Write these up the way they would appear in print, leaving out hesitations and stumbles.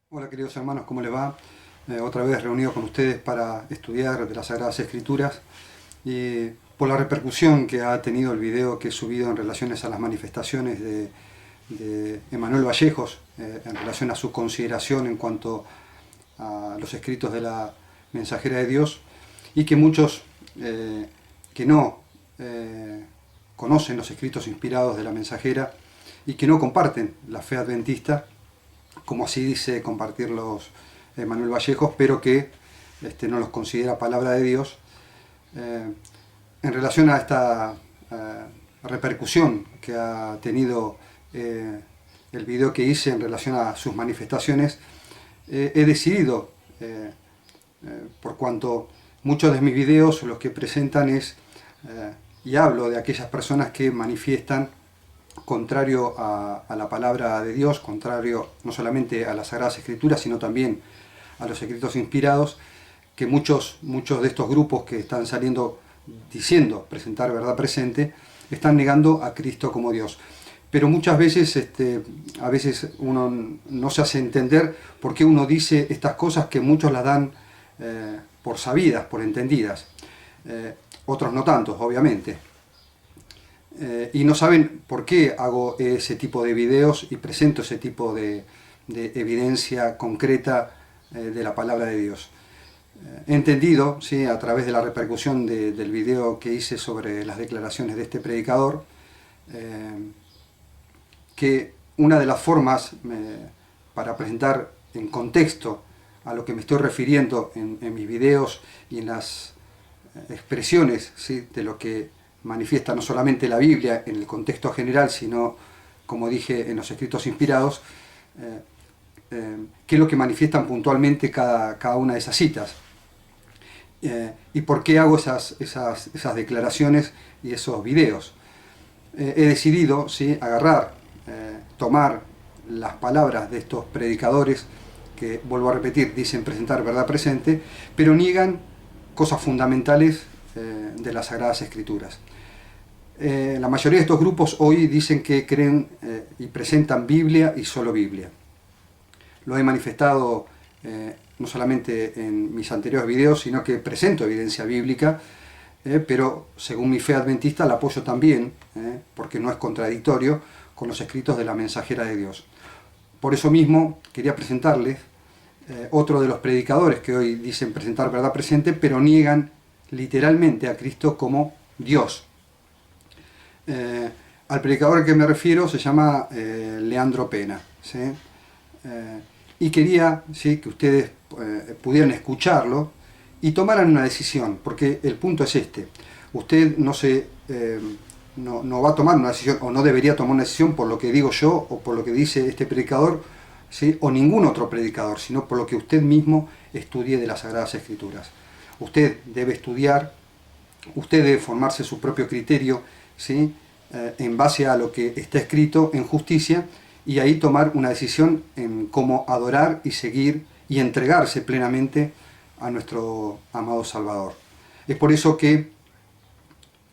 Hola queridos hermanos, ¿cómo les va? Otra vez reunido con ustedes para estudiar de las Sagradas Escrituras y por la repercusión que ha tenido el video que he subido en relación a las manifestaciones de Emanuel Vallejos en relación a su consideración en cuanto a los escritos de la Mensajera de Dios, y que muchos que no conocen los escritos inspirados de la Mensajera y que no comparten la fe adventista, como así dice compartirlos Manuel Vallejos, pero que no los considera palabra de Dios. En relación a esta repercusión que ha tenido el video que hice en relación a sus manifestaciones, he decidido, por cuanto muchos de mis videos los que presentan y hablo de aquellas personas que manifiestan contrario a la palabra de Dios, contrario no solamente a las Sagradas Escrituras, sino también a los escritos inspirados, que muchos de estos grupos que están saliendo diciendo presentar verdad presente, están negando a Cristo como Dios. Pero muchas veces, a veces uno no se hace entender por qué uno dice estas cosas que muchos las dan por sabidas, por entendidas. Otros no tantos, obviamente. Y no saben por qué hago ese tipo de videos y presento ese tipo de evidencia concreta de la palabra de Dios. He entendido, ¿sí?, a través de la repercusión del video que hice sobre las declaraciones de este predicador, que una de las formas para presentar en contexto a lo que me estoy refiriendo en mis videos y en las expresiones, ¿sí?, de lo que manifiesta no solamente la Biblia en el contexto general, sino, como dije, en los escritos inspirados, qué es lo que manifiestan puntualmente cada una de esas citas. Y por qué hago esas declaraciones y esos videos. He decidido, ¿sí?, agarrar, tomar las palabras de estos predicadores que, vuelvo a repetir, dicen presentar verdad presente, pero niegan cosas fundamentales de las Sagradas Escrituras. La mayoría de estos grupos hoy dicen que creen y presentan Biblia y solo Biblia. Lo he manifestado no solamente en mis anteriores videos, sino que presento evidencia bíblica, pero según mi fe adventista la apoyo también, porque no es contradictorio con los escritos de la Mensajera de Dios. Por eso mismo quería presentarles otro de los predicadores que hoy dicen presentar verdad presente, pero niegan literalmente a Cristo como Dios. Al predicador al que me refiero se llama Leandro Pena, ¿sí? Y quería, ¿sí?, que ustedes pudieran escucharlo y tomaran una decisión, porque el punto es este: usted no va a tomar una decisión, o no debería tomar una decisión por lo que digo yo o por lo que dice este predicador, ¿sí?, o ningún otro predicador, sino por lo que usted mismo estudie de las Sagradas Escrituras. Usted debe estudiar, usted debe formarse su propio criterio, ¿sí?, en base a lo que está escrito en justicia, y ahí tomar una decisión en cómo adorar y seguir y entregarse plenamente a nuestro amado Salvador. Es por eso que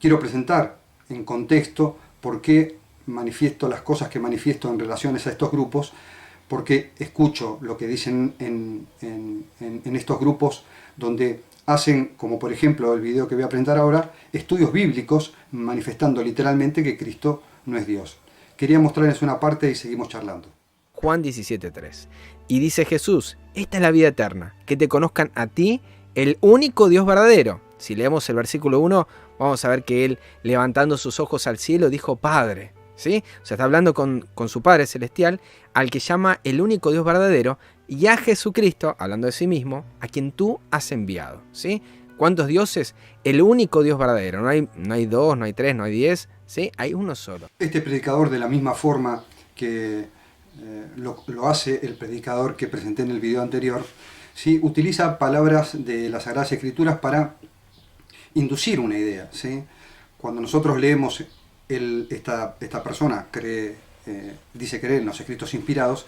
quiero presentar en contexto por qué manifiesto las cosas que manifiesto en relaciones a estos grupos, porque escucho lo que dicen en estos grupos, donde hacen, como por ejemplo el video que voy a presentar ahora, estudios bíblicos manifestando literalmente que Cristo no es Dios. Quería mostrarles una parte y seguimos charlando. Juan 17:3. Y dice Jesús: esta es la vida eterna, que te conozcan a ti, el único Dios verdadero. Si leemos el versículo 1, vamos a ver que él, levantando sus ojos al cielo, dijo Padre, ¿sí? O sea, está hablando con su Padre Celestial, al que llama el único Dios verdadero, y a Jesucristo, hablando de sí mismo, a quien tú has enviado, ¿sí? ¿Cuántos dioses? El único Dios verdadero. No hay dos, no hay tres, no hay 10, ¿sí? Hay uno solo. Este predicador, de la misma forma que lo hace el predicador que presenté en el video anterior, ¿sí?, utiliza palabras de las Sagradas Escrituras para inducir una idea, ¿sí? Cuando nosotros leemos, esta persona dice creer en los escritos inspirados,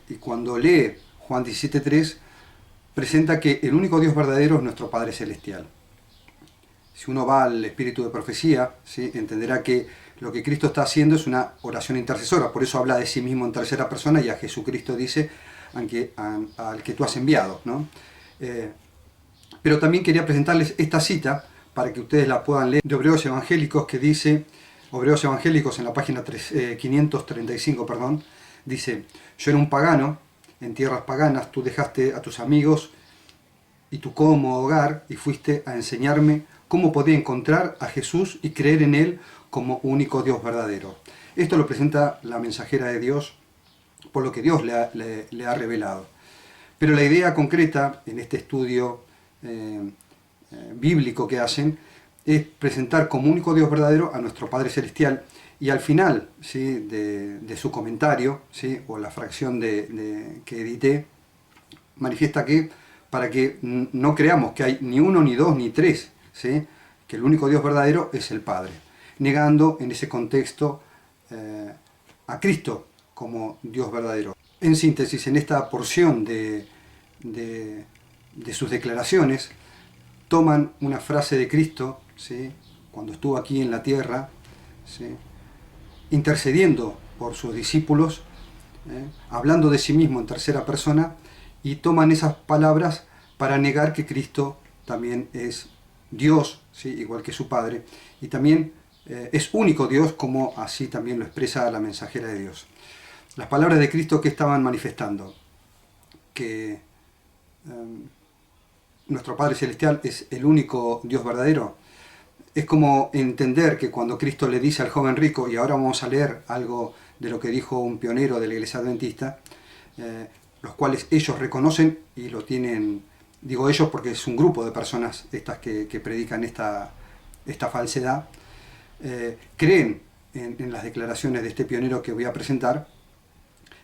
y cuando lee Juan 17:3, presenta que el único Dios verdadero es nuestro Padre Celestial. Si uno va al espíritu de profecía, ¿sí?, entenderá que lo que Cristo está haciendo es una oración intercesora. Por eso habla de sí mismo en tercera persona, y a Jesucristo dice al que tú has enviado, ¿no? Pero también quería presentarles esta cita para que ustedes la puedan leer de Obreros Evangélicos, que dice, Obreros Evangélicos en la página 535, perdón, dice: yo era un pagano, en tierras paganas, tú dejaste a tus amigos y tu cómodo hogar y fuiste a enseñarme cómo podía encontrar a Jesús y creer en Él como único Dios verdadero. Esto lo presenta la mensajera de Dios, por lo que Dios le ha revelado. Pero la idea concreta en este estudio bíblico que hacen es presentar como único Dios verdadero a nuestro Padre Celestial, y al final, ¿sí?, de su comentario, ¿sí?, o la fracción que edité, manifiesta que para que no creamos que hay ni uno, ni dos, ni tres, ¿sí?, que el único Dios verdadero es el Padre, negando en ese contexto a Cristo como Dios verdadero. En síntesis, en esta porción de sus declaraciones, toman una frase de Cristo, ¿sí?, cuando estuvo aquí en la tierra, ¿sí?, intercediendo por sus discípulos, hablando de sí mismo en tercera persona, y toman esas palabras para negar que Cristo también es Dios, ¿sí?, igual que su Padre, y también es único Dios, como así también lo expresa la mensajera de Dios. Las palabras de Cristo que estaban manifestando, que nuestro Padre Celestial es el único Dios verdadero, es como entender que cuando Cristo le dice al joven rico, y ahora vamos a leer algo de lo que dijo un pionero de la Iglesia Adventista, los cuales ellos reconocen y lo tienen, digo ellos porque es un grupo de personas estas que predican esta falsedad, creen en las declaraciones de este pionero que voy a presentar.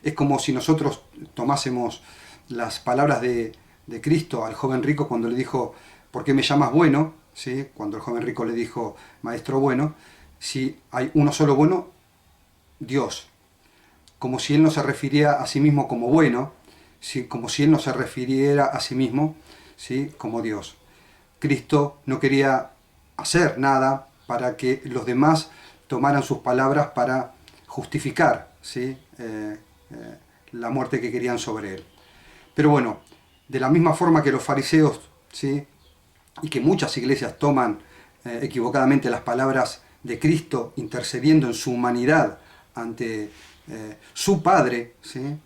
Es como si nosotros tomásemos las palabras de Cristo al joven rico cuando le dijo: ¿por qué me llamas bueno? ¿Sí? Cuando el joven rico le dijo: maestro bueno, si hay uno solo bueno, Dios. Como si él no se refiriera a sí mismo como bueno, ¿sí?, como si él no se refiriera a sí mismo, ¿sí?, como Dios. Cristo no quería hacer nada para que los demás tomaran sus palabras para justificar, ¿sí?, la muerte que querían sobre él. Pero bueno, de la misma forma que los fariseos, ¿sí?, y que muchas iglesias toman equivocadamente las palabras de Cristo intercediendo en su humanidad ante su Padre, ¿sí?,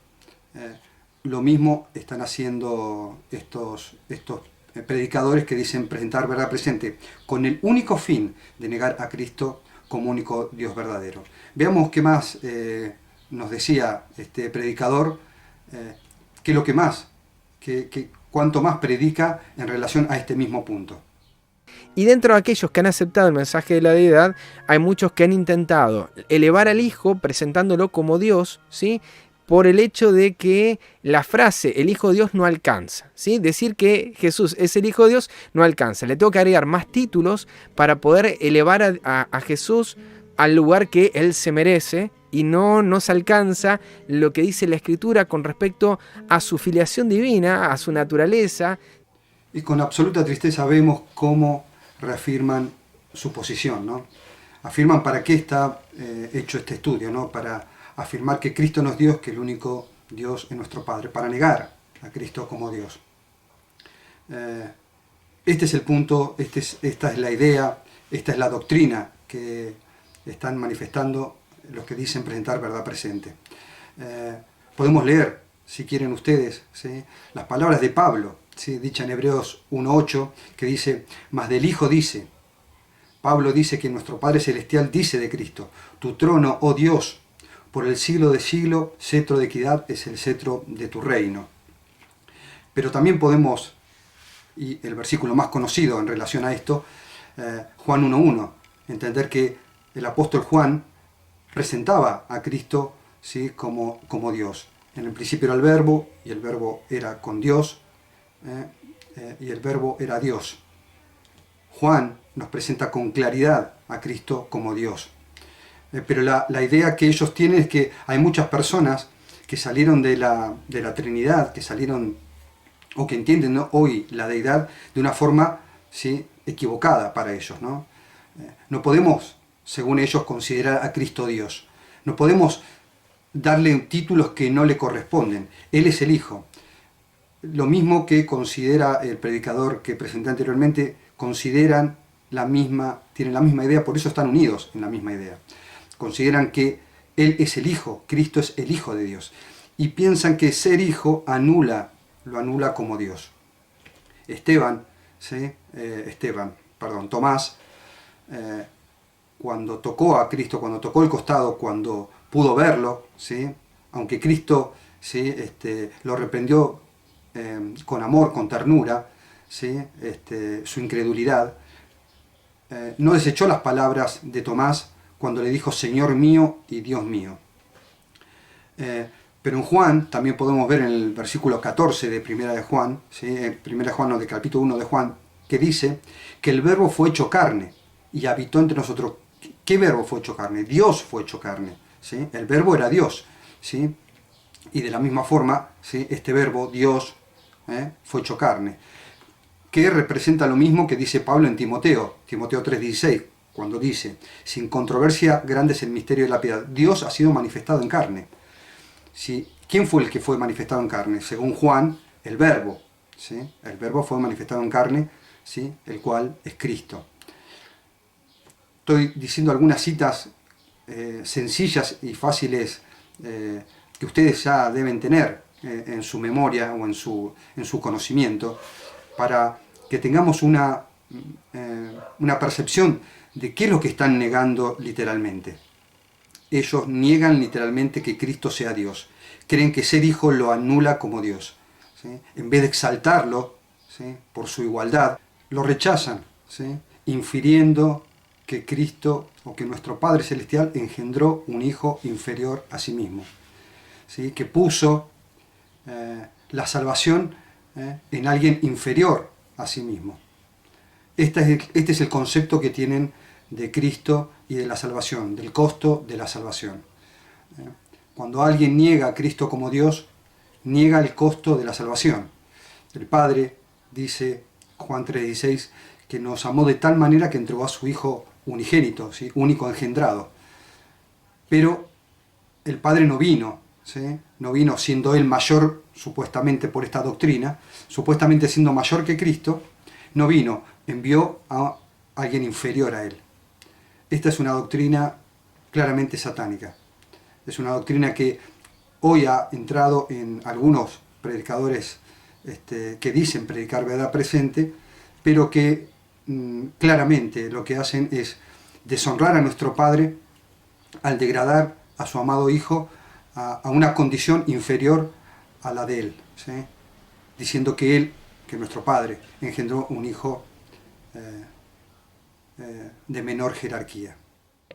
lo mismo están haciendo estos predicadores que dicen presentar verdad presente, con el único fin de negar a Cristo como único Dios verdadero. Veamos qué más nos decía este predicador, qué es lo que más, cuánto más predica en relación a este mismo punto. Y dentro de aquellos que han aceptado el mensaje de la deidad, hay muchos que han intentado elevar al Hijo presentándolo como Dios, ¿sí?, por el hecho de que la frase el Hijo de Dios no alcanza, ¿sí? Decir que Jesús es el Hijo de Dios no alcanza. Le tengo que agregar más títulos para poder elevar a Jesús al lugar que Él se merece, y no nos alcanza lo que dice la Escritura con respecto a su filiación divina, a su naturaleza. Y con absoluta tristeza vemos cómo reafirman su posición, ¿no? Afirman para qué está hecho este estudio, ¿no? Para afirmar que Cristo no es Dios, que el único Dios es nuestro Padre, para negar a Cristo como Dios. Este es el punto, esta es la idea, esta es la doctrina que están manifestando los que dicen presentar verdad presente. Podemos leer, si quieren ustedes, ¿sí?, las palabras de Pablo, ¿sí?, dicha en Hebreos 1:8, que dice: mas del Hijo dice, Pablo dice que nuestro Padre Celestial dice de Cristo: tu trono, oh Dios, por el siglo de siglo, cetro de equidad es el cetro de tu reino. Pero también podemos, y el versículo más conocido en relación a esto, Juan 1:1, entender que el apóstol Juan presentaba a Cristo, ¿sí?, como Dios. En el principio era el Verbo, y el Verbo era con Dios, y el Verbo era Dios. Juan nos presenta con claridad a Cristo como Dios. Pero la idea que ellos tienen es que hay muchas personas que salieron de la Trinidad, que salieron, o que entienden, ¿no?, hoy la deidad de una forma, ¿sí?, equivocada para ellos, ¿no? No podemos, según ellos, considerar a Cristo Dios. No podemos darle títulos que no le corresponden. Él es el Hijo. Lo mismo que considera el predicador que presenté anteriormente, tienen la misma idea, por eso están unidos en la misma idea. Consideran que Él es el Hijo, Cristo es el Hijo de Dios. Y piensan que ser Hijo lo anula como Dios. Tomás, cuando tocó a Cristo, cuando tocó el costado, cuando pudo verlo, ¿sí? Aunque Cristo, ¿sí? Lo reprendió con amor, con ternura, ¿sí? Su incredulidad, no desechó las palabras de Tomás cuando le dijo Señor mío y Dios mío. Pero en Juan, también podemos ver en el versículo 14 de Primera de Juan, ¿sí? Primera de Juan, no, del capítulo 1 de Juan, que dice que el verbo fue hecho carne y habitó entre nosotros. ¿Qué verbo fue hecho carne? Dios fue hecho carne, ¿sí? El verbo era Dios, ¿sí? Y de la misma forma, ¿sí? Este verbo, Dios, fue hecho carne, que representa lo mismo que dice Pablo en Timoteo 3:16, cuando dice, sin controversia grande es el misterio de la piedad, Dios ha sido manifestado en carne. ¿Sí? ¿Quién fue el que fue manifestado en carne? Según Juan, el verbo, ¿sí? El verbo fue manifestado en carne, ¿sí? El cual es Cristo. Estoy diciendo algunas citas sencillas y fáciles que ustedes ya deben tener en su memoria o en su conocimiento, para que tengamos una percepción de qué es lo que están negando literalmente. Ellos niegan literalmente que Cristo sea Dios. Creen que ser hijo lo anula como Dios, ¿sí? En vez de exaltarlo, ¿sí? Por su igualdad, lo rechazan, ¿sí? Infiriendo que Cristo o que nuestro Padre Celestial engendró un hijo inferior a sí mismo, ¿sí? Que puso la salvación en alguien inferior a sí mismo. Este es el concepto que tienen de Cristo y de la salvación, del costo de la salvación. Cuando alguien niega a Cristo como Dios, niega el costo de la salvación. El Padre, dice Juan 3:16, que nos amó de tal manera que entregó a su Hijo unigénito, ¿sí? Único engendrado. Pero el Padre no vino, ¿sí? No vino siendo Él mayor, supuestamente por esta doctrina, supuestamente siendo mayor que Cristo, no vino, envió a alguien inferior a Él. Esta es una doctrina claramente satánica. Es una doctrina que hoy ha entrado en algunos predicadores que dicen predicar verdad presente, pero que claramente lo que hacen es deshonrar a nuestro Padre al degradar a su amado Hijo a una condición inferior a la de Él, ¿sí? Diciendo que nuestro Padre, engendró un Hijo de menor jerarquía.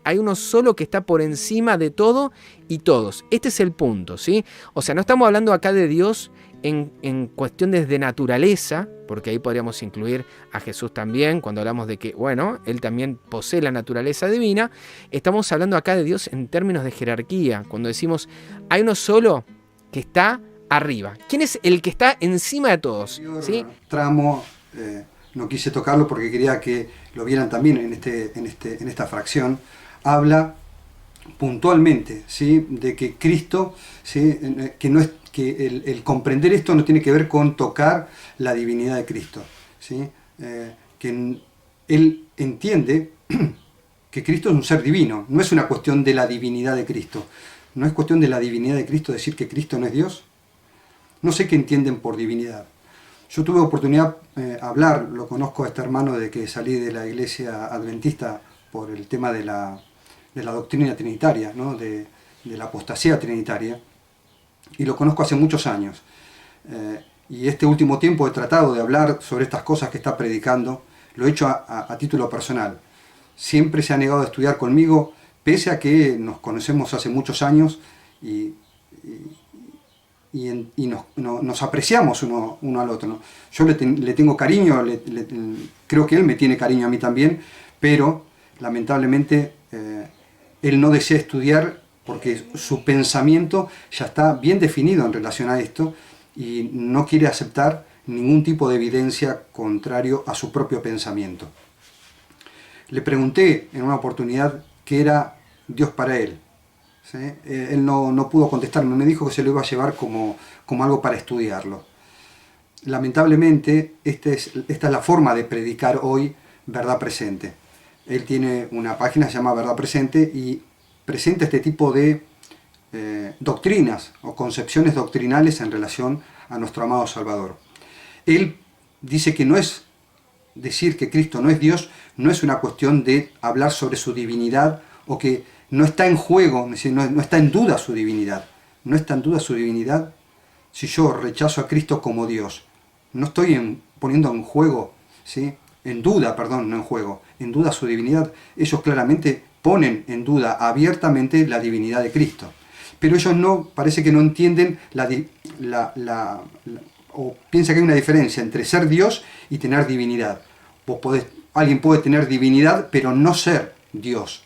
Hay uno solo que está por encima de todo y todos. Este es el punto, ¿sí? O sea, no estamos hablando acá de Dios en cuestiones de naturaleza, porque ahí podríamos incluir a Jesús también, cuando hablamos de que, bueno, Él también posee la naturaleza divina. Estamos hablando acá de Dios en términos de jerarquía, cuando decimos, hay uno solo que está arriba. ¿Quién es el que está encima de todos? ¿Sí? Tramo, no quise tocarlo porque quería que lo vieran también en esta fracción. Habla puntualmente, ¿sí? De que Cristo, ¿sí? que el comprender esto no tiene que ver con tocar la divinidad de Cristo, ¿sí? Que Él entiende que Cristo es un ser divino, no es una cuestión de la divinidad de Cristo. No es cuestión de la divinidad de Cristo decir que Cristo no es Dios. No sé qué entienden por divinidad. Yo tuve oportunidad de hablar, lo conozco a este hermano de que salí de la iglesia adventista por el tema de la doctrina trinitaria, ¿no? de la apostasía trinitaria, y lo conozco hace muchos años. Y este último tiempo he tratado de hablar sobre estas cosas que está predicando, lo he hecho a título personal. Siempre se ha negado a estudiar conmigo, pese a que nos conocemos hace muchos años y nos apreciamos uno al otro, ¿no? Yo le tengo cariño, creo que él me tiene cariño a mí también, pero lamentablemente él no desea estudiar porque su pensamiento ya está bien definido en relación a esto y no quiere aceptar ningún tipo de evidencia contrario a su propio pensamiento. Le pregunté en una oportunidad qué era Dios para él. ¿sí? Él no pudo contestarme, me dijo que se lo iba a llevar como algo para estudiarlo. Lamentablemente, esta es la forma de predicar hoy Verdad Presente. Él tiene una página que se llama Verdad Presente y presenta este tipo de doctrinas o concepciones doctrinales en relación a nuestro amado Salvador. Él dice que no es decir que Cristo no es Dios, no es una cuestión de hablar sobre su divinidad o que no está en juego, es decir, no está en duda su divinidad. No está en duda su divinidad si yo rechazo a Cristo como Dios. No estoy poniendo en juego, ¿sí? En duda su divinidad. Ellos claramente ponen en duda abiertamente la divinidad de Cristo. Pero ellos parece que no entienden o piensan que hay una diferencia entre ser Dios y tener divinidad. Alguien puede tener divinidad, pero no ser Dios.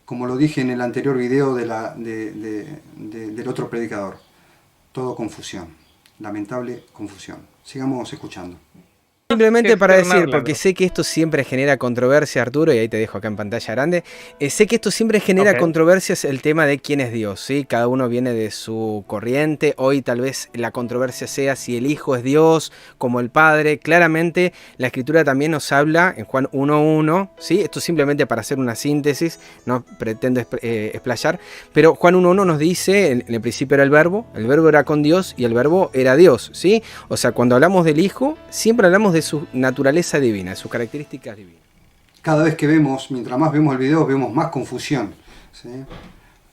Como lo dije en el anterior video del otro predicador. Todo confusión. Lamentable confusión. Sigamos escuchando. Simplemente para decir, porque sé que esto siempre genera controversia, Arturo, y ahí te dejo acá en pantalla grande, sé que esto siempre genera controversias el tema de quién es Dios, ¿sí? Cada uno viene de su corriente, hoy tal vez la controversia sea si el Hijo es Dios, como el Padre. Claramente la Escritura también nos habla en Juan 1.1, ¿sí? Esto simplemente para hacer una síntesis, no pretendo explayar, pero Juan 1.1 nos dice, en el principio era el verbo era con Dios y el verbo era Dios, ¿sí? O sea, cuando hablamos del Hijo, siempre hablamos de su naturaleza divina, de sus características divinas. Cada vez que mientras más vemos el video, vemos más confusión, ¿sí?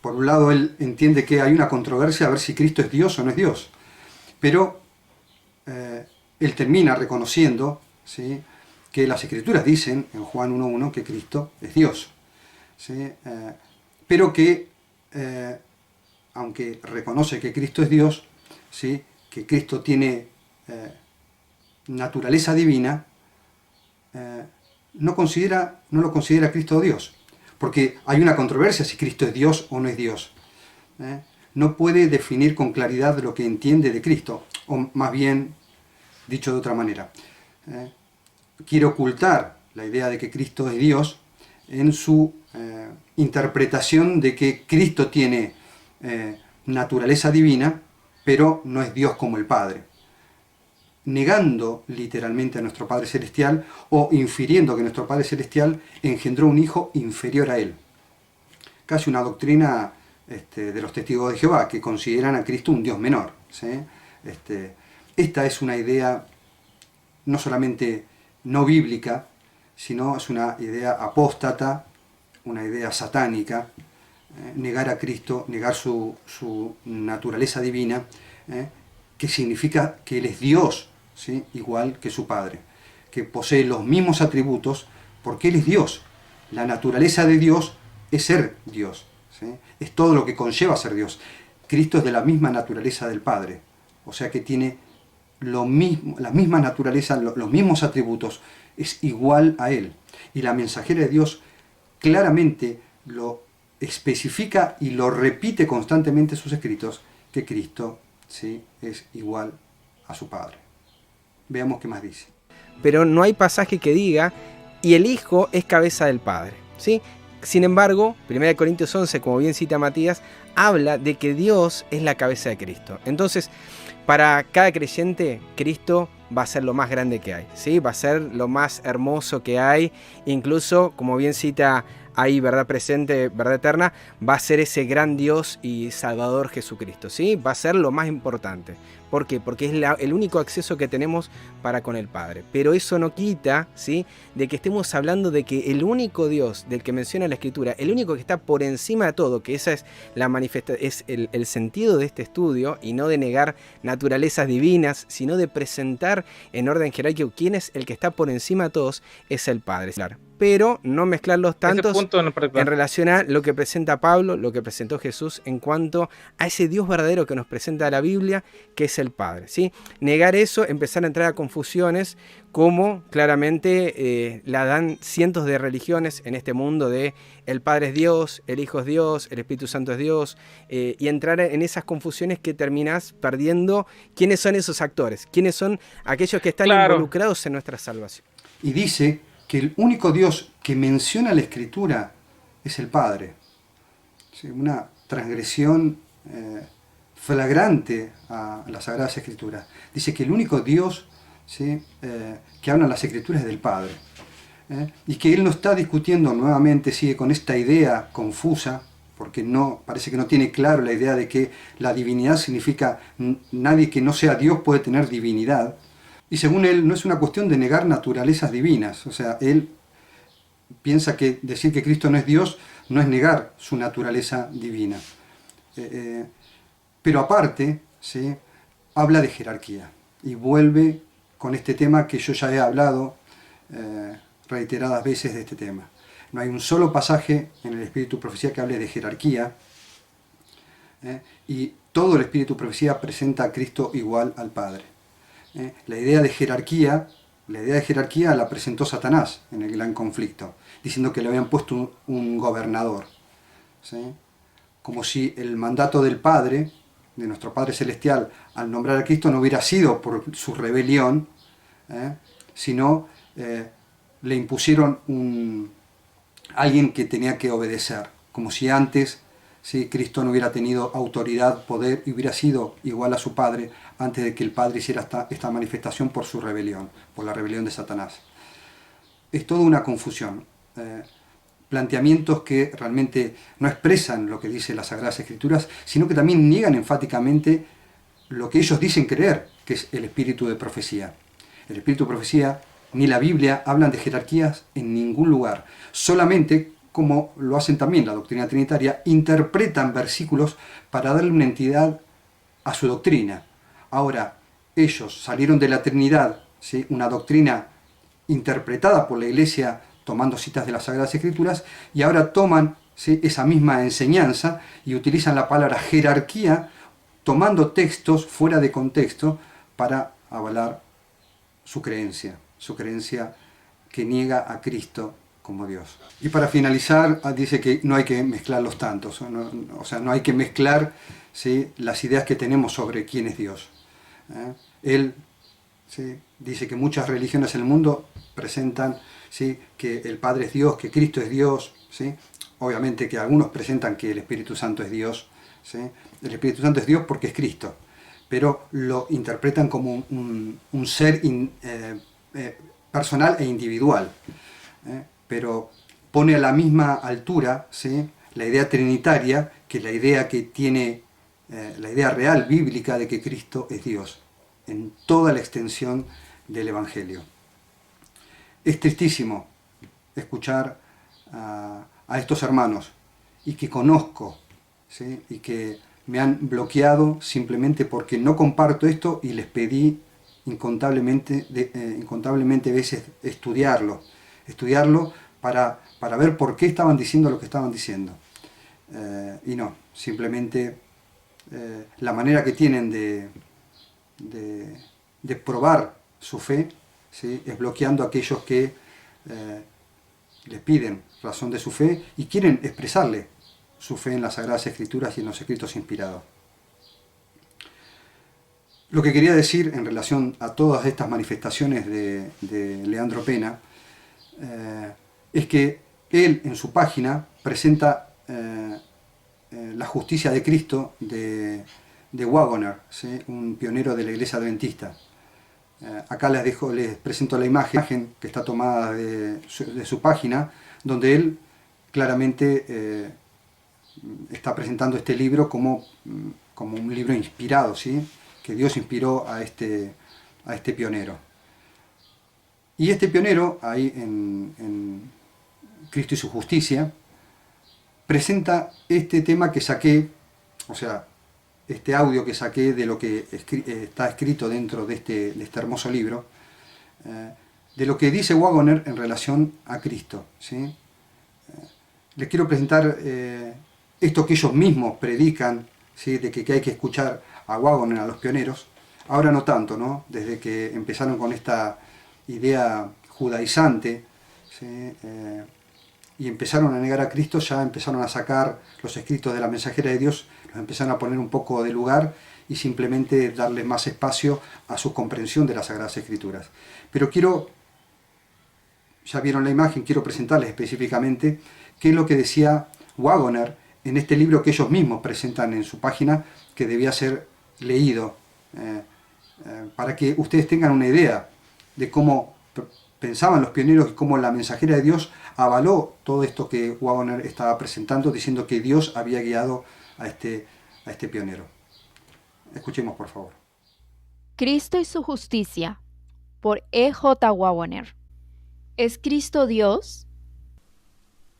Por un lado, él entiende que hay una controversia a ver si Cristo es Dios o no es Dios. Pero él termina reconociendo, ¿sí?, que las Escrituras dicen en Juan 1.1 que Cristo es Dios, ¿sí? Pero que, aunque reconoce que Cristo es Dios, ¿sí?, que Cristo tiene naturaleza divina, no lo considera Cristo Dios, porque hay una controversia si Cristo es Dios o no es Dios. No puede definir con claridad lo que entiende de Cristo, o más bien, dicho de otra manera, quiere ocultar la idea de que Cristo es Dios en su interpretación de que Cristo tiene naturaleza divina, pero no es Dios como el Padre, negando literalmente a nuestro Padre Celestial o infiriendo que nuestro Padre Celestial engendró un hijo inferior a él. Casi una doctrina de los testigos de Jehová, que consideran a Cristo un Dios menor, ¿sí? Esta es una idea no solamente no bíblica, sino es una idea apóstata, una idea satánica, negar a Cristo, negar su naturaleza divina, que significa que Él es Dios, ¿sí?, igual que su Padre, que posee los mismos atributos porque Él es Dios. La naturaleza de Dios es ser Dios, ¿sí? Es todo lo que conlleva ser Dios. Cristo es de la misma naturaleza del Padre, o sea que tiene la misma naturaleza, los mismos atributos, es igual a Él. Y la mensajera de Dios claramente lo especifica y lo repite constantemente en sus escritos, que Cristo, ¿sí?, es igual a su Padre. Veamos qué más dice. Pero no hay pasaje que diga, y el Hijo es cabeza del Padre, ¿sí? Sin embargo, 1 Corintios 11, como bien cita Matías, habla de que Dios es la cabeza de Cristo. Entonces, para cada creyente, Cristo va a ser lo más grande que hay, ¿sí? Va a ser lo más hermoso que hay, incluso, como bien cita ahí Verdad Presente, Verdad Eterna, va a ser ese gran Dios y Salvador Jesucristo, ¿sí? Va a ser lo más importante. ¿Por qué? Porque es el único acceso que tenemos para con el Padre. Pero eso no quita, ¿sí?, de que estemos hablando de que el único Dios del que menciona la Escritura, el único que está por encima de todo, que esa es es el sentido de este estudio, y no de negar naturalezas divinas, sino de presentar en orden jerárquico quién es el que está por encima de todos, es el Padre. Pero no mezclar los tantos en relación a lo que presenta Pablo, lo que presentó Jesús en cuanto a ese Dios verdadero que nos presenta la Biblia, que es el Padre, ¿sí? Negar eso, empezar a entrar a confusiones, como claramente la dan cientos de religiones en este mundo de el Padre es Dios, el Hijo es Dios, el Espíritu Santo es Dios, y entrar en esas confusiones que terminás perdiendo quiénes son esos actores, quiénes son aquellos que están involucrados en nuestra salvación. Y dice que el único Dios que menciona la Escritura es el Padre. ¿sí? Una transgresión flagrante a las Sagradas Escrituras. Dice que el único Dios, ¿sí? Que habla en las Escrituras es del Padre. Y que él no está discutiendo nuevamente, sigue con esta idea confusa, porque no, parece que no tiene claro la idea de que la divinidad significa nadie que no sea Dios puede tener divinidad. Y según él no es una cuestión de negar naturalezas divinas, o sea, él piensa que decir que Cristo no es Dios no es negar su naturaleza divina. Pero aparte, ¿sí? Habla de jerarquía y vuelve con este tema que yo ya he hablado reiteradas veces de este tema. No hay un solo pasaje en el Espíritu Profecía que hable de jerarquía, y todo el Espíritu Profecía presenta a Cristo igual al Padre. La idea de jerarquía la presentó Satanás en el gran conflicto, diciendo que le habían puesto un gobernador, ¿sí? Como si el mandato del Padre, de nuestro Padre Celestial, al nombrar a Cristo no hubiera sido por su rebelión, sino le impusieron alguien que tenía que obedecer, como si antes, ¿sí? Cristo no hubiera tenido autoridad, poder, y hubiera sido igual a su Padre antes de que el Padre hiciera esta manifestación por su rebelión, por la rebelión de Satanás. Es toda una confusión. Planteamientos que realmente no expresan lo que dice las Sagradas Escrituras, sino que también niegan enfáticamente lo que ellos dicen creer, que es el espíritu de profecía. El espíritu de profecía ni la Biblia hablan de jerarquías en ningún lugar. Solamente, como lo hacen también la doctrina trinitaria, interpretan versículos para darle una entidad a su doctrina. Ahora, ellos salieron de la Trinidad, ¿sí? Una doctrina interpretada por la Iglesia tomando citas de las Sagradas Escrituras, y ahora toman, ¿sí? Esa misma enseñanza y utilizan la palabra jerarquía tomando textos fuera de contexto para avalar su creencia que niega a Cristo como Dios. Y para finalizar, dice que no hay que mezclar los tantos, o sea, no hay que mezclar, ¿sí? Las ideas que tenemos sobre quién es Dios. Él, ¿sí? Dice que muchas religiones en el mundo presentan, ¿sí? Que el Padre es Dios, que Cristo es Dios, ¿sí? Obviamente que algunos presentan que el Espíritu Santo es Dios, ¿sí? El Espíritu Santo es Dios porque es Cristo, pero lo interpretan como un ser personal e individual, pero pone a la misma altura, ¿sí? La idea trinitaria que la idea que tiene la idea real bíblica de que Cristo es Dios en toda la extensión del Evangelio. Es tristísimo escuchar a estos hermanos y que conozco, ¿sí? Y que me han bloqueado simplemente porque no comparto esto y les pedí incontablemente veces estudiarlo para ver por qué estaban diciendo lo que estaban diciendo. Y no, simplemente la manera que tienen de probar su fe, ¿sí? Es bloqueando a aquellos que les piden razón de su fe y quieren expresarle su fe en las Sagradas Escrituras y en los escritos inspirados. Lo que quería decir en relación a todas estas manifestaciones de Leandro Pena es que él en su página presenta la justicia de Cristo de Waggoner, ¿sí? Un pionero de la Iglesia Adventista. Acá les presento la imagen que está tomada de su página, donde él claramente está presentando este libro como un libro inspirado, ¿sí? Que Dios inspiró a este pionero. Y este pionero, ahí en Cristo y su justicia, presenta este tema que saqué, o sea, este audio que saqué de lo que está escrito dentro de este hermoso libro, de lo que dice Waggoner en relación a Cristo, ¿sí? Les quiero presentar esto que ellos mismos predican, ¿sí? De que hay que escuchar a Waggoner, a los pioneros. Ahora no tanto, ¿no? Desde que empezaron con esta idea judaizante, ¿sí? Y empezaron a negar a Cristo, ya empezaron a sacar los escritos de la mensajera de Dios, los empezaron a poner un poco de lugar y simplemente darle más espacio a su comprensión de las Sagradas Escrituras. Pero ya vieron la imagen, quiero presentarles específicamente qué es lo que decía Waggoner en este libro que ellos mismos presentan en su página, que debía ser leído, para que ustedes tengan una idea de cómo pensaban los pioneros y cómo la mensajera de Dios avaló todo esto que Waggoner estaba presentando, diciendo que Dios había guiado a este pionero. Escuchemos, por favor. Cristo y su justicia, por E.J. Waggoner. ¿Es Cristo Dios?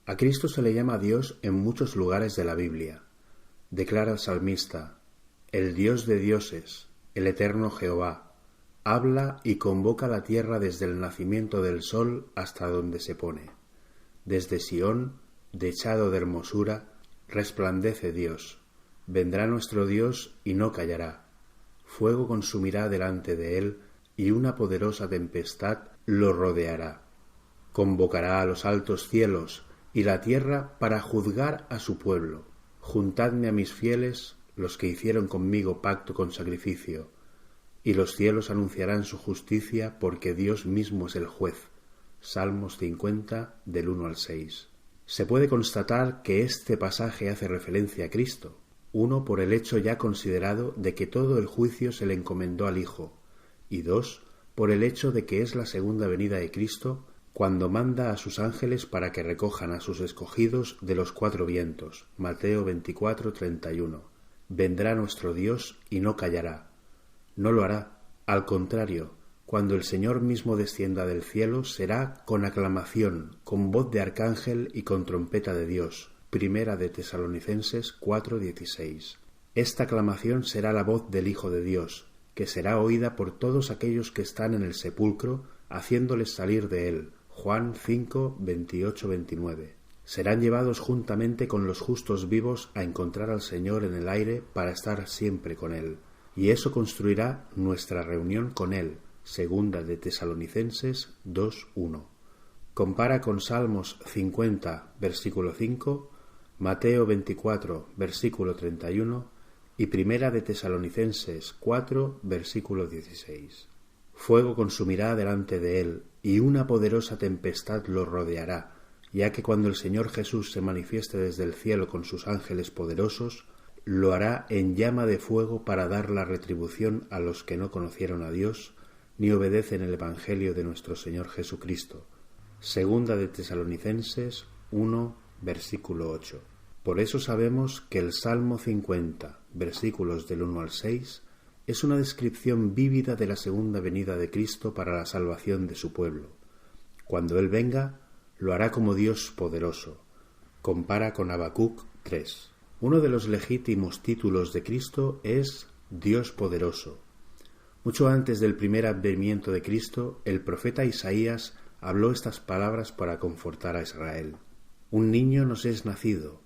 A Cristo se le llama Dios en muchos lugares de la Biblia. Declara el salmista: el Dios de dioses, el eterno Jehová, habla y convoca la tierra desde el nacimiento del sol hasta donde se pone. Desde Sión, dechado de hermosura, resplandece Dios. Vendrá nuestro Dios y no callará. Fuego consumirá delante de él, y una poderosa tempestad lo rodeará. Convocará a los altos cielos y la tierra para juzgar a su pueblo. Juntadme a mis fieles, los que hicieron conmigo pacto con sacrificio, y los cielos anunciarán su justicia, porque Dios mismo es el juez. Salmos 50, del 1 al 6. Se puede constatar que este pasaje hace referencia a Cristo. Uno, por el hecho ya considerado de que todo el juicio se le encomendó al Hijo, y dos, por el hecho de que es la segunda venida de Cristo, cuando manda a sus ángeles para que recojan a sus escogidos de los cuatro vientos. Mateo 24, 31. Vendrá nuestro Dios y no callará. No lo hará. Al contrario, cuando el Señor mismo descienda del cielo, será con aclamación, con voz de arcángel y con trompeta de Dios. Primera de Tesalonicenses 4:16. Esta aclamación será la voz del Hijo de Dios, que será oída por todos aquellos que están en el sepulcro, haciéndoles salir de él. Juan 5, 28, 29. Serán llevados juntamente con los justos vivos a encontrar al Señor en el aire para estar siempre con él. Y eso construirá nuestra reunión con él. Segunda de Tesalonicenses 2:1. Compara con Salmos 50, versículo 5, Mateo 24, versículo 31 y Primera de Tesalonicenses 4, versículo 16. Fuego consumirá delante de él, y una poderosa tempestad lo rodeará, ya que cuando el Señor Jesús se manifieste desde el cielo con sus ángeles poderosos, lo hará en llama de fuego para dar la retribución a los que no conocieron a Dios, ni obedecen el Evangelio de nuestro Señor Jesucristo. Segunda de Tesalonicenses 1, versículo 8. Por eso sabemos que el Salmo 50, versículos del 1 al 6, es una descripción vívida de la segunda venida de Cristo para la salvación de su pueblo. Cuando Él venga, lo hará como Dios poderoso. Compara con Habacuc 3. Uno de los legítimos títulos de Cristo es Dios poderoso. Mucho antes del primer advenimiento de Cristo, el profeta Isaías habló estas palabras para confortar a Israel. Un niño nos es nacido,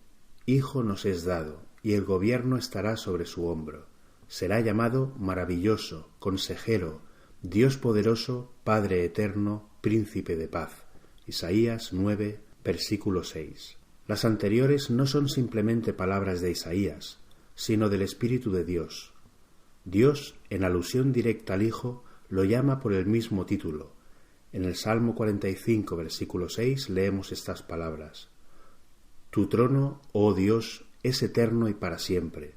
hijo nos es dado, y el gobierno estará sobre su hombro. Será llamado Maravilloso, Consejero, Dios poderoso, Padre eterno, Príncipe de paz. Isaías 9, versículo 6. Las anteriores no son simplemente palabras de Isaías, sino del Espíritu de Dios. Dios, en alusión directa al Hijo, lo llama por el mismo título. En el Salmo 45, versículo 6, leemos estas palabras: Tu trono, oh Dios, es eterno y para siempre.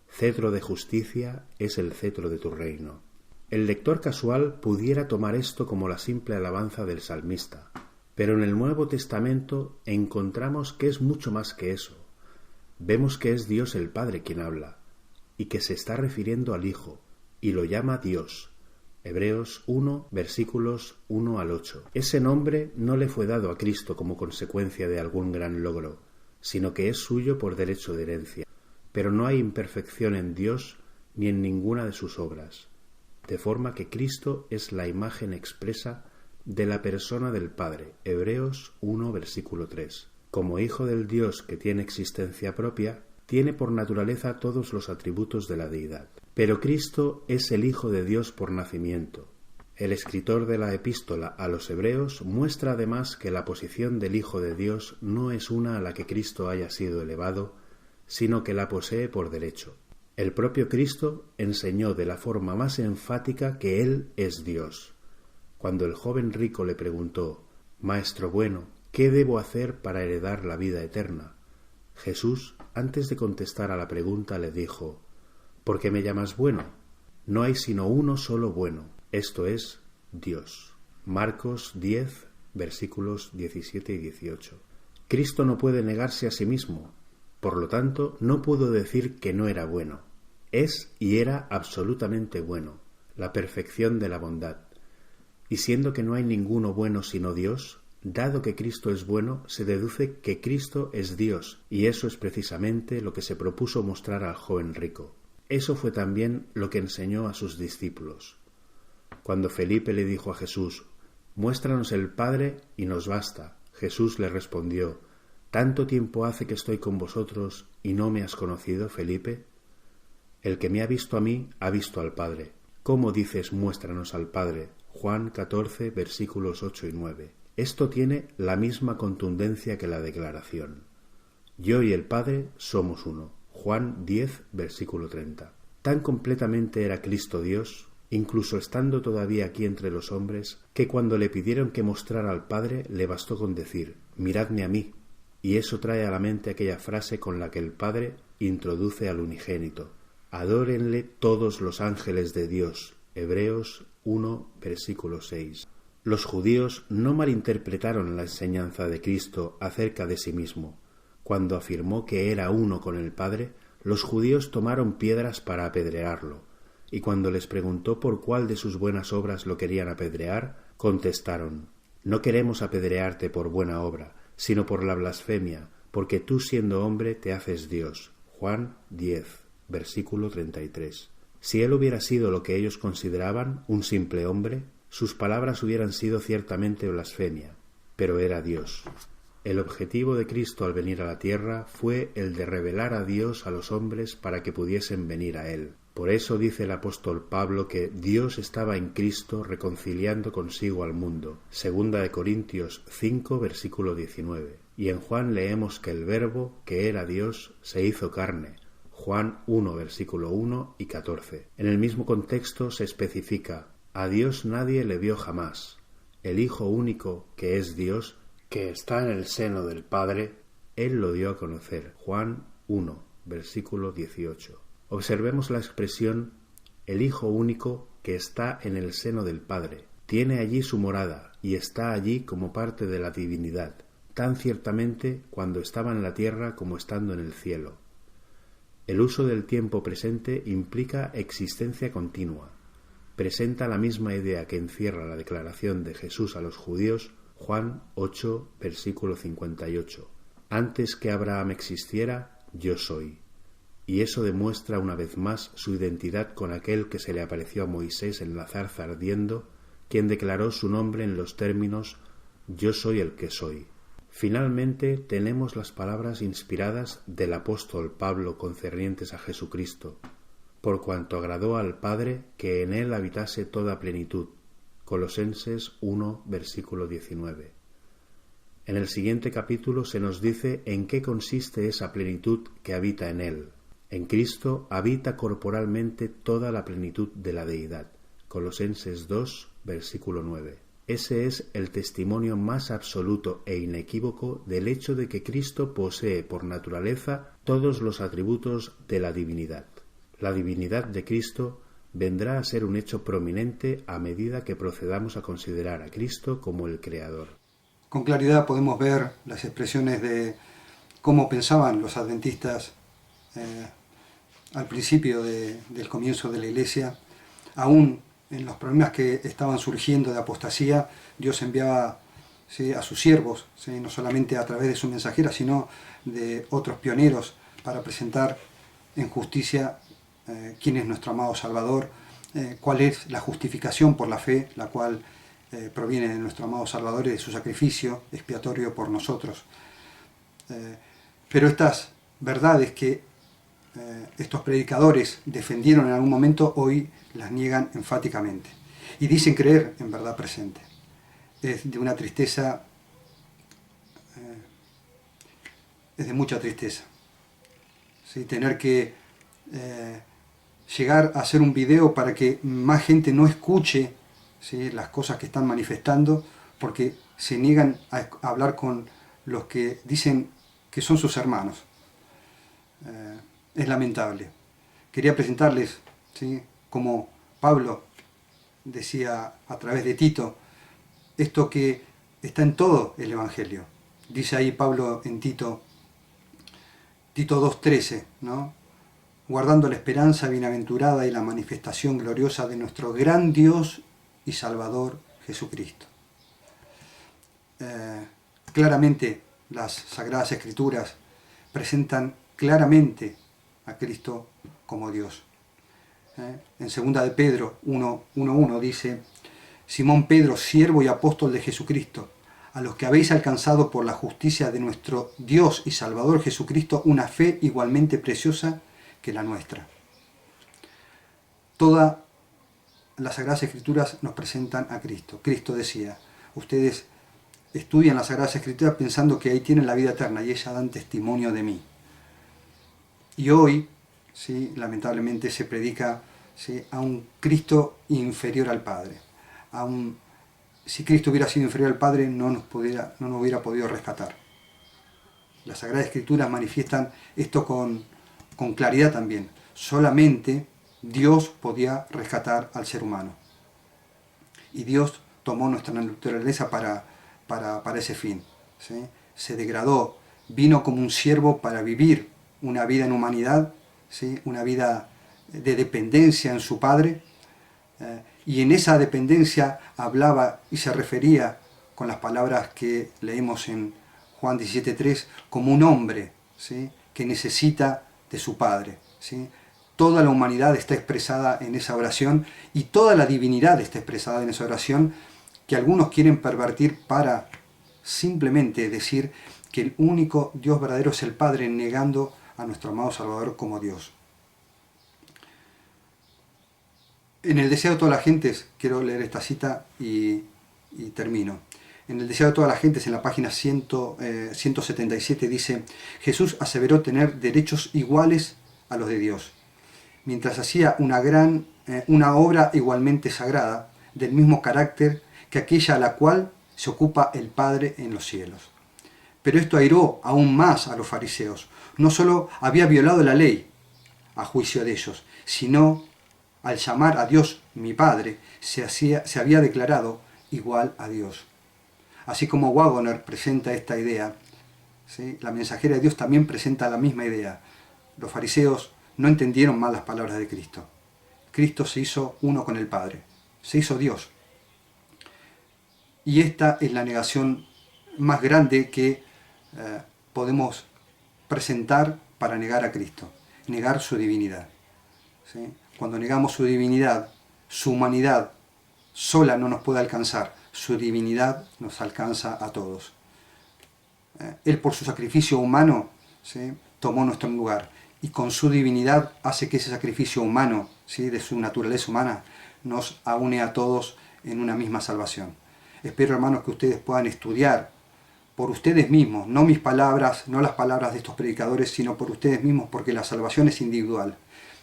Cetro de justicia es el cetro de tu reino. El lector casual pudiera tomar esto como la simple alabanza del salmista, pero en el Nuevo Testamento encontramos que es mucho más que eso. Vemos que es Dios el Padre quien habla, y que se está refiriendo al Hijo, y lo llama Dios. Hebreos 1, versículos 1 al 8. Ese nombre no le fue dado a Cristo como consecuencia de algún gran logro, sino que es suyo por derecho de herencia. Pero no hay imperfección en Dios ni en ninguna de sus obras, de forma que Cristo es la imagen expresa de la persona del Padre. Hebreos 1, versículo 3. Como Hijo del Dios que tiene existencia propia, tiene por naturaleza todos los atributos de la deidad. Pero Cristo es el Hijo de Dios por nacimiento. El escritor de la epístola a los Hebreos muestra además que la posición del Hijo de Dios no es una a la que Cristo haya sido elevado, sino que la posee por derecho. El propio Cristo enseñó de la forma más enfática que Él es Dios. Cuando el joven rico le preguntó: Maestro bueno, ¿qué debo hacer para heredar la vida eterna? Jesús, antes de contestar a la pregunta, le dijo: ¿Por qué me llamas bueno? No hay sino uno solo bueno, esto es, Dios. Marcos 10, versículos 17 y 18. Cristo no puede negarse a sí mismo, por lo tanto, no pudo decir que no era bueno. Es y era absolutamente bueno, la perfección de la bondad. Y siendo que no hay ninguno bueno sino Dios, dado que Cristo es bueno, se deduce que Cristo es Dios, y eso es precisamente lo que se propuso mostrar al joven rico. Eso fue también lo que enseñó a sus discípulos. Cuando Felipe le dijo a Jesús: «Muéstranos el Padre y nos basta», Jesús le respondió: «¿Tanto tiempo hace que estoy con vosotros y no me has conocido, Felipe? El que me ha visto a mí, ha visto al Padre. ¿Cómo dices muéstranos al Padre?» Juan 14, versículos 8 y 9. Esto tiene la misma contundencia que la declaración. Yo y el Padre somos uno. Juan 10, versículo 30. Tan completamente era Cristo Dios, incluso estando todavía aquí entre los hombres, que cuando le pidieron que mostrara al Padre, le bastó con decir: «Miradme a mí». Y eso trae a la mente aquella frase con la que el Padre introduce al unigénito: «Adórenle todos los ángeles de Dios». Hebreos 1, versículo 6. Los judíos no malinterpretaron la enseñanza de Cristo acerca de sí mismo. Cuando afirmó que era uno con el Padre, los judíos tomaron piedras para apedrearlo, y cuando les preguntó por cuál de sus buenas obras lo querían apedrear, contestaron: «No queremos apedrearte por buena obra, sino por la blasfemia, porque tú siendo hombre te haces Dios». Juan 10, versículo 33. Si él hubiera sido lo que ellos consideraban, un simple hombre, sus palabras hubieran sido ciertamente blasfemia, pero era Dios. El objetivo de Cristo al venir a la tierra fue el de revelar a Dios a los hombres para que pudiesen venir a él. Por eso dice el apóstol Pablo que Dios estaba en Cristo reconciliando consigo al mundo. 2 Corintios 5, versículo 19. Y en Juan leemos que el Verbo, que era Dios, se hizo carne. Juan 1, versículo 1 y 14. En el mismo contexto se especifica: «A Dios nadie le vio jamás. El Hijo único, que es Dios, que está en el seno del Padre, Él lo dio a conocer». Juan 1, versículo 18. Observemos la expresión «el Hijo único que está en el seno del Padre». Tiene allí su morada y está allí como parte de la divinidad, tan ciertamente cuando estaba en la tierra como estando en el cielo. El uso del tiempo presente implica existencia continua. Presenta la misma idea que encierra la declaración de Jesús a los judíos, Juan 8, versículo 58. «Antes que Abraham existiera, yo soy». Y eso demuestra una vez más su identidad con aquel que se le apareció a Moisés en la zarza ardiendo, quien declaró su nombre en los términos «Yo soy el que soy». Finalmente tenemos las palabras inspiradas del apóstol Pablo concernientes a Jesucristo: «Por cuanto agradó al Padre que en él habitase toda plenitud». Colosenses 1, versículo 19. En el siguiente capítulo se nos dice en qué consiste esa plenitud que habita en él. En Cristo habita corporalmente toda la plenitud de la deidad. Colosenses 2, versículo 9. Ese es el testimonio más absoluto e inequívoco del hecho de que Cristo posee por naturaleza todos los atributos de la divinidad. La divinidad de Cristo vendrá a ser un hecho prominente a medida que procedamos a considerar a Cristo como el Creador. Con claridad podemos ver las expresiones de cómo pensaban los adventistas al principio del comienzo de la Iglesia. Aún en los problemas que estaban surgiendo de apostasía, Dios enviaba, ¿sí?, a sus siervos, ¿sí?, no solamente a través de su mensajera, sino de otros pioneros, para presentar en justicia quién es nuestro amado Salvador, cuál es la justificación por la fe, la cual proviene de nuestro amado Salvador y de su sacrificio expiatorio por nosotros. Pero estas verdades que estos predicadores defendieron en algún momento, hoy las niegan enfáticamente y dicen creer en verdad presente. Es de una tristeza, es de mucha tristeza, ¿sí?, tener que llegar a hacer un video para que más gente no escuche, ¿sí?, las cosas que están manifestando, porque se niegan a hablar con los que dicen que son sus hermanos, es lamentable. Quería presentarles, ¿sí?, como Pablo decía a través de Tito, esto que está en todo el Evangelio. Dice ahí Pablo en Tito 2:13, ¿no? Guardando la esperanza bienaventurada y la manifestación gloriosa de nuestro gran Dios y Salvador Jesucristo. Claramente las Sagradas Escrituras presentan claramente a Cristo como Dios. En 2 de Pedro 1:1 dice: Simón Pedro, siervo y apóstol de Jesucristo, a los que habéis alcanzado por la justicia de nuestro Dios y Salvador Jesucristo una fe igualmente preciosa que la nuestra. Todas las Sagradas Escrituras nos presentan a Cristo. Cristo decía, ustedes estudian las Sagradas Escrituras pensando que ahí tienen la vida eterna y ellas dan testimonio de mí. Y hoy, ¿sí?, lamentablemente se predica, ¿sí?, a un Cristo inferior al Padre. Si Cristo hubiera sido inferior al Padre, no nos hubiera podido rescatar. Las Sagradas Escrituras manifiestan esto con claridad también. Solamente Dios podía rescatar al ser humano. Y Dios tomó nuestra naturaleza para ese fin, ¿sí? Se degradó, vino como un siervo para vivir una vida en humanidad, ¿sí?, una vida de dependencia en su Padre, y en esa dependencia hablaba y se refería con las palabras que leemos en Juan 17:3 como un hombre, ¿sí?, que necesita de su Padre, ¿sí? Toda la humanidad está expresada en esa oración y toda la divinidad está expresada en esa oración, que algunos quieren pervertir para simplemente decir que el único Dios verdadero es el Padre, negando a nuestro amado Salvador como Dios. En el deseo de todas las gentes, quiero leer esta cita y termino. En el deseo de todas las gentes, en la página 177, dice: Jesús aseveró tener derechos iguales a los de Dios, mientras hacía una obra igualmente sagrada, del mismo carácter que aquella a la cual se ocupa el Padre en los cielos. Pero esto airó aún más a los fariseos. No solo había violado la ley, a juicio de ellos, sino al llamar a Dios mi Padre, se había declarado igual a Dios. Así como Waggoner presenta esta idea, ¿sí?, la mensajera de Dios también presenta la misma idea. Los fariseos no entendieron mal las palabras de Cristo. Cristo se hizo uno con el Padre, se hizo Dios. Y esta es la negación más grande que podemos presentar para negar a Cristo, negar su divinidad, ¿sí? Cuando negamos su divinidad, su humanidad sola no nos puede alcanzar, su divinidad nos alcanza a todos. Él, por su sacrificio humano, ¿sí?, tomó nuestro lugar, y con su divinidad hace que ese sacrificio humano, ¿sí?, de su naturaleza humana nos aúne a todos en una misma salvación. Espero, hermanos, que ustedes puedan estudiar por ustedes mismos, no mis palabras, no las palabras de estos predicadores, sino por ustedes mismos, porque la salvación es individual.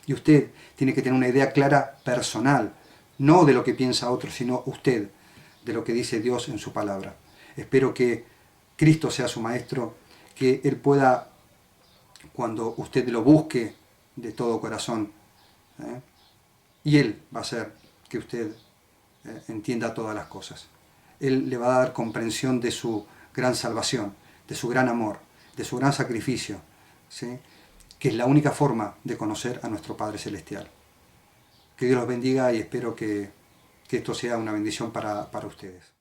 Y usted tiene que tener una idea clara personal, no de lo que piensa otro, sino usted, de lo que dice Dios en su palabra. Espero que Cristo sea su maestro, que Él pueda, cuando usted lo busque de todo corazón, y Él va a hacer que usted entienda todas las cosas. Él le va a dar comprensión de su gran salvación, de su gran amor, de su gran sacrificio, ¿sí?, que es la única forma de conocer a nuestro Padre Celestial. Que Dios los bendiga y espero que esto sea una bendición para ustedes.